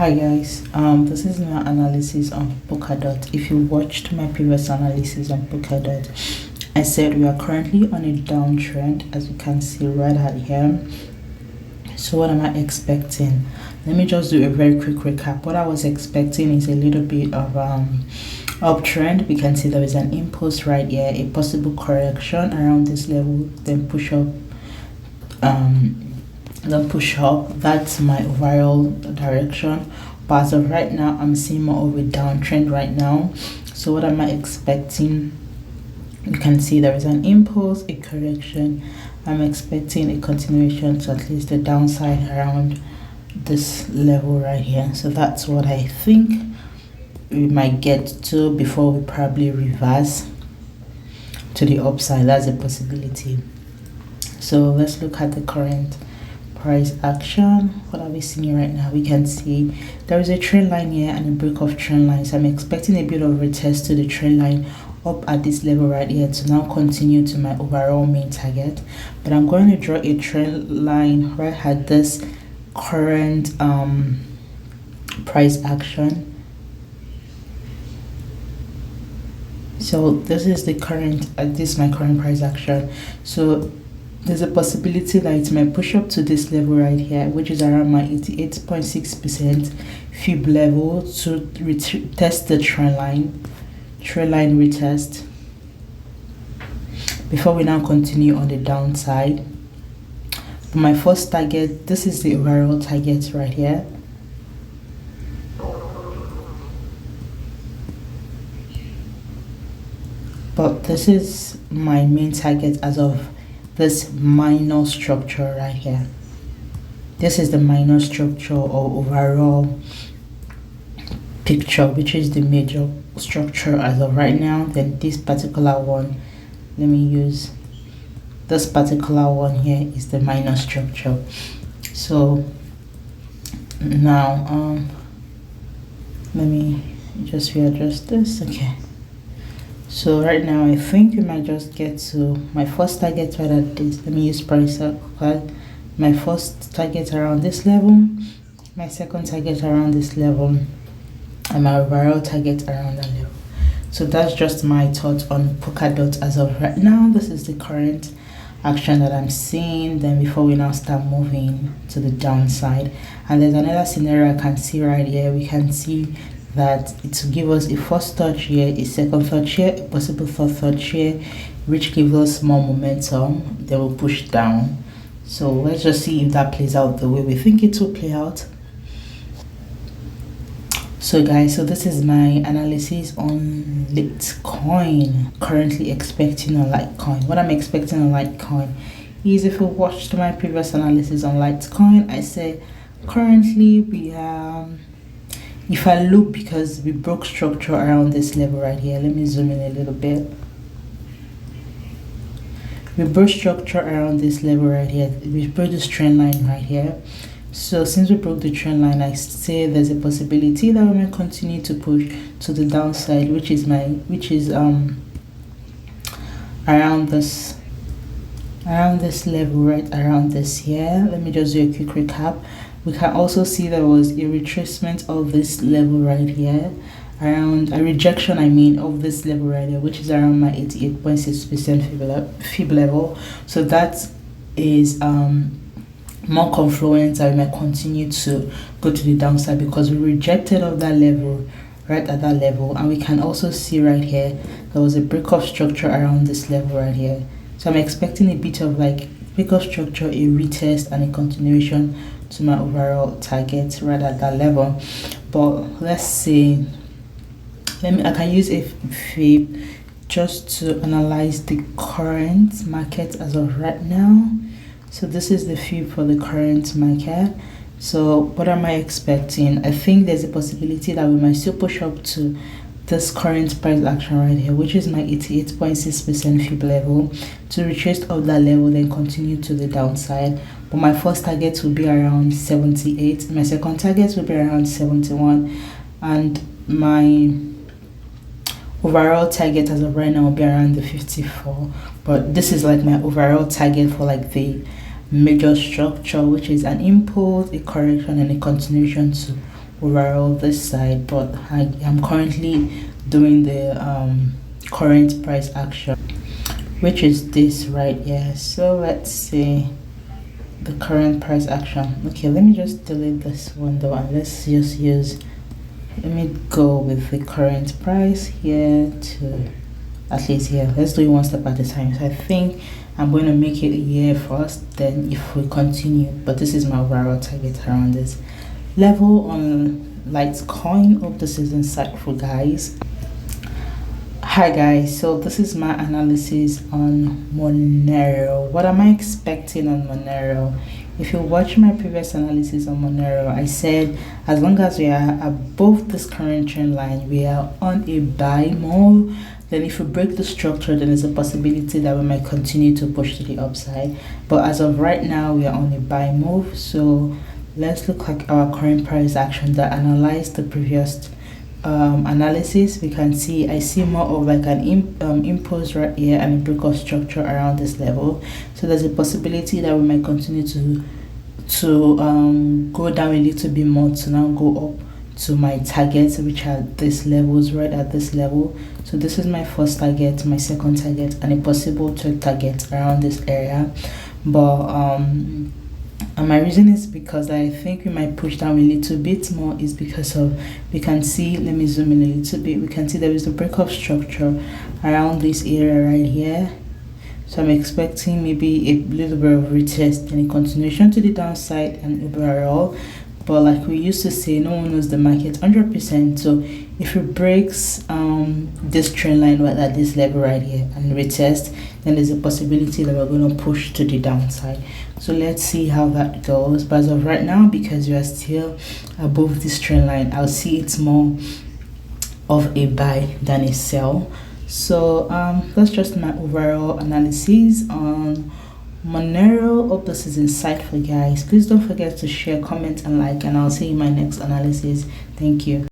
Hi guys, this is my analysis on Polkadot. If you watched my previous analysis on Polkadot, I said we are currently on a downtrend, as you can see right out here. So what am I expecting? Let me just do a very quick recap. What I was expecting is a little bit of uptrend. We can see there is an impulse right here, a possible correction around this level, then push up, that's my overall direction. But as of right now, I'm seeing more of a downtrend right now. So what am I expecting? You can see there is an impulse, a correction. I'm expecting a continuation to at least the downside around this level right here. So that's what I think we might get to before we probably reverse to the upside. That's a possibility. So let's look at the current price action. What are we seeing right now? We can see there is a trend line here and a break of trend line. So I'm expecting a bit of retest to the trend line up at this level right here to now continue to my overall main target. But I'm going to draw a trend line right at this current price action. So this is the current this is my current price action. So there's a possibility that it might push up to this level right here, which is around my 88.6% fib level, to test the trend line retest before we now continue on the downside. But my first target, this is the overall target right here. But this is my main target as of this minor structure right here. This is the minor structure or overall picture, which is the major structure as of right now. Then this particular one, let me use this particular one here, is the minor structure. So now let me just readjust this. Okay, so right now I think we might just get to my first target right at this. Let me use price. My first target around this level, my second target around this level, and my overall target around that level. So that's just my thoughts on Polkadot as of right now. This is the current action that I'm seeing. Then before we now start moving to the downside, and there's another scenario I can see right here. We can see that it will give us a first touch here, a second touch here, a possible third touch here, which gives us more momentum. They will push down. So let's just see if that plays out the way we think it will play out. So guys, so this is my analysis on LITECOIN. Currently expecting on LITECOIN. What I'm expecting on LITECOIN is, if you watched my previous analysis on LITECOIN, I said currently we if I look, because we broke structure around this level right here. Let me zoom in a little bit. We broke structure around this level right here. We broke this trend line right here. So since we broke the trend line, I say there's a possibility that we may continue to push to the downside, which is around this level, right around this here. Let me just do a quick recap. We can also see there was a retracement of this level right here, around a rejection of this level right here, which is around my 88.6% fib level. So that is more confluence, and we might continue to go to the downside because we rejected of that level right at that level. And we can also see right here there was a break of structure around this level right here. So I'm expecting a bit of like break of structure, a retest, and a continuation to my overall target right at that level. But let's see, I can use a fib just to analyze the current market as of right now. So this is the fib for the current market. So what am I expecting? I think there's a possibility that we might still push up to this current price action right here, which is my 88.6% fib level, to retrace of that level, then continue to the downside. But my first target will be around 78, my second target will be around 71, and my overall target as of right now will be around the 54. But this is like my overall target for like the major structure, which is an impulse, a correction, and a continuation to overall this side, but I am currently doing the current price action, which is this right here. So let's see the current price action. Okay, let me just delete this one though, and let's just use, let me go with the current price here to at least here. Let's do it one step at a time. So I think I'm going to make it a year first, then if we continue, but this is my overall target around this level on LITECOIN. Hope this is insightful, guys. Hi guys, so this is my analysis on Monero. What am I expecting on Monero? If you watch my previous analysis on Monero, I said as long as we are above this current trend line, we are on a buy mode. Then if we break the structure, then there's a possibility that we might continue to push to the upside. But as of right now, we are on a buy move. So let's look at our current price action that analyzed the previous analysis. We can see, I see more of like an impulse right here and a break of structure around this level. So there's a possibility that we might continue to go down a little bit more to now go up to my targets, which are these levels right at this level. So this is my first target, my second target, and a possible third target around this area. But and my reason is because I think we might push down a little bit more is because of, we can see, let me zoom in a little bit, we can see there is a break of structure around this area right here. So I'm expecting maybe a little bit of retest and a continuation to the downside and overall. But like we used to say, no one knows the market 100%. So if it breaks this trend line right at this level right here and retest, then there's a possibility that we're going to push to the downside. So let's see how that goes. But as of right now, because we are still above this trend line, I'll see it's more of a buy than a sell. So that's just my overall analysis on Monero. Hope this is insightful, guys. Please don't forget to share, comment, and like, and I'll see you in my next analysis. Thank you.